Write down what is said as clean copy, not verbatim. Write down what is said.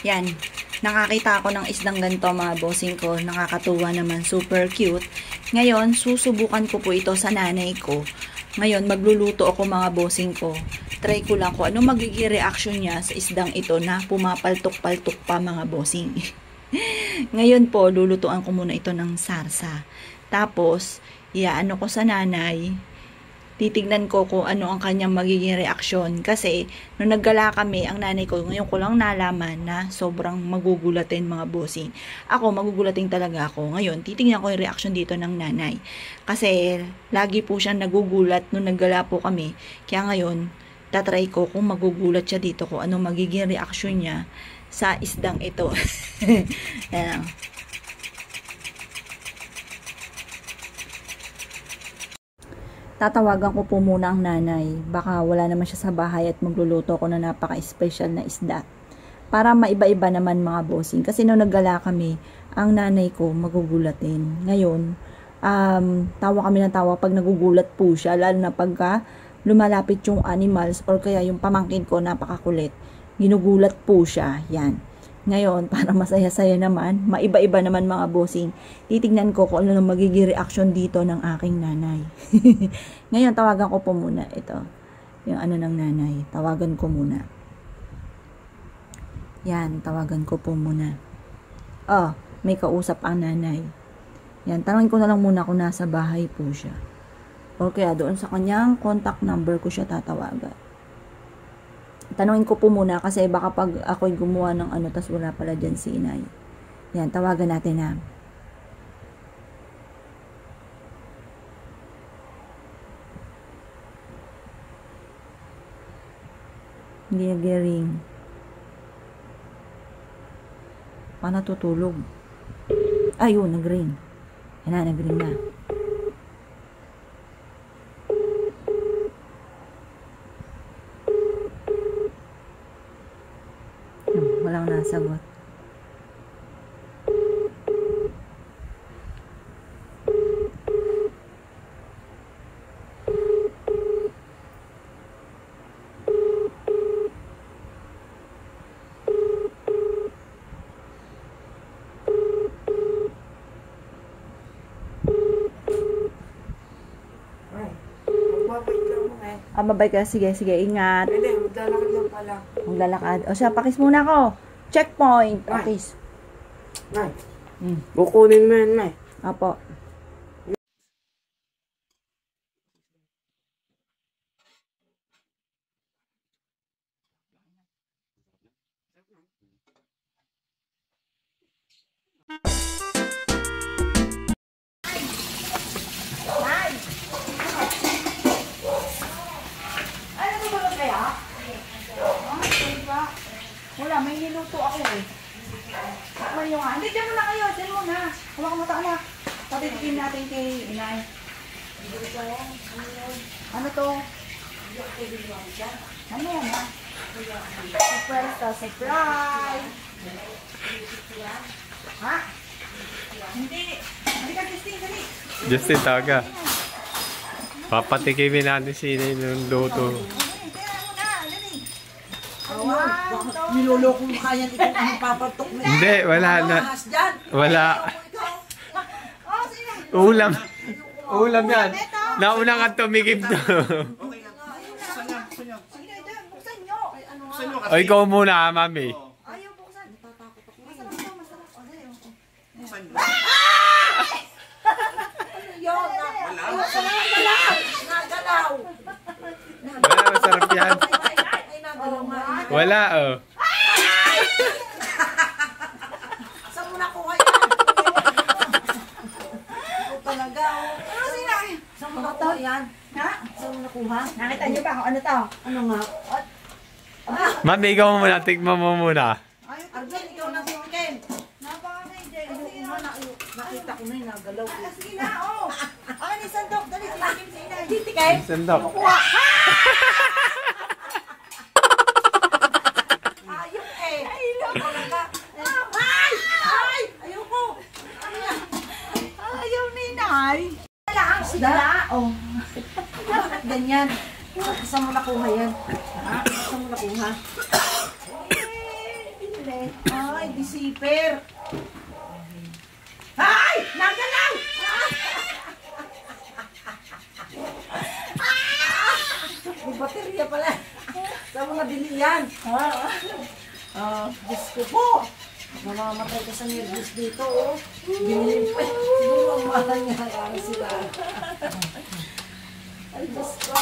Yan. Nakakita ako ng isdang ganito mga bossing ko. Nakakatuwa naman. Super cute. Ngayon, susubukan ko po ito sa nanay ko. Ngayon, magluluto ako mga bossing ko. Try ko lang kung ano magiging reaction niya sa isdang ito na pumapaltok-paltok pa mga bossing. Ngayon po, lulutuan ko muna ito ng sarsa. Tapos, iaano ko sa nanay. Titignan ko kung ano ang kanyang magiging reaksyon. Kasi, nung naggala kami, ang nanay ko, ngayon ko lang nalaman na sobrang magugulatin mga bossing. Ako, magugulatin talaga ako. Ngayon, titignan ko yung reaksyon dito ng nanay. Kasi, lagi po siyang nagugulat nung naggala po kami. Kaya ngayon, tatry ko kung magugulat siya dito, kung ano magiging reaksyon niya sa isdang ito. Yan. Tatawagan ko po muna ang nanay. Baka wala naman siya sa bahay at magluluto ko na napaka-special na isda. Para maiba-iba naman mga bossing. Kasi nung naggala kami, ang nanay ko magugulatin. Ngayon, tawa kami ng tawa pag nagugulat po siya. Lalo na pagka lumalapit yung animals or kaya yung pamangkin ko napakakulit. Ginugulat po siya. Yan. Ngayon, para masaya-saya naman, maiba-iba naman mga bossing, titignan ko kung ano na magiging reaction dito ng aking nanay. Ngayon, tawagan ko po muna ito. Yung ano ng nanay. Tawagan ko muna. Yan, tawagan ko po muna. Oh, may kausap ang nanay. Yan, tanongin ko na lang muna kung nasa bahay po siya. O kaya doon sa kanyang contact number ko siya tatawagan. Tanungin ko po muna kasi baka pag ako'y gumawa ng ano tas wala pala dyan si inay. Yan, tawagan natin na. Hindi nag-ring. Paano natutulog? Ayun, nag-ring. Yan na, nag-ring na. Walang nasagot. Mabay ka. Sige, sige. Ingat. Hindi, maglalakad lang pala. Maglalakad. O siya, pakis muna ko. Checkpoint. Pakis. Nay. Kukunin mo yan, Nay. Apo. Wala, may niluto ako eh. Takman nyo nga. Hindi, dyan muna kayo. Dyan muna. Hawa ka mata, anak. Patitikin natin kay inay. Ano to? Ano yan ha? Surprise to, surprise! Ha? Hindi. Hindi ka, Justin, dali. Justin, taga. Papatikimin natin si inay ng luto. Niloloko mo kaya ikaw ang papatok mo. Hindi, wala na. Wala. Ulam. Ulam yan. Nauna nga tumigib to. O, ikaw muna, mami. Ayaw buksan. Natatakot ako. Masarap to, masarap. O, dali. Buksan mo. Yun, nagalaw. Nagalaw. Wala, masarap yan. Wala, oh. Saan mo nakuha yan? Ito talaga, oh. Ano sinay? Saan mo nakuha yan? Ha? Saan mo nakuha? Nakita niyo ba kung ano to? Ano nga? Mami, ikaw muna. Tikman mo muna. Arjen, ikaw na tingin. Napaka-kay nakita ko na yung nagalaw. Sige na, oh. Akin yung sandok. Dali, tingin si inay. Diti kayo? Sandok. Kukuha. Ayok eh. Ayok talaga. Ay! Ay! Ayoko. Ano yan? Nay? Wala ang isda. Oh. Bakit ganyan? Saan mo nakuha yan? Ha? Saan mo nakuha? Ay, disiper. Ay! Nagalaw! May baterya pala. Saan mo nabili yan? Diyos ko po. Mamamatay ka sa nervous dito, oh. Binili pa. Siguro ang mahal niya. Sila. Ay, Diyos ko.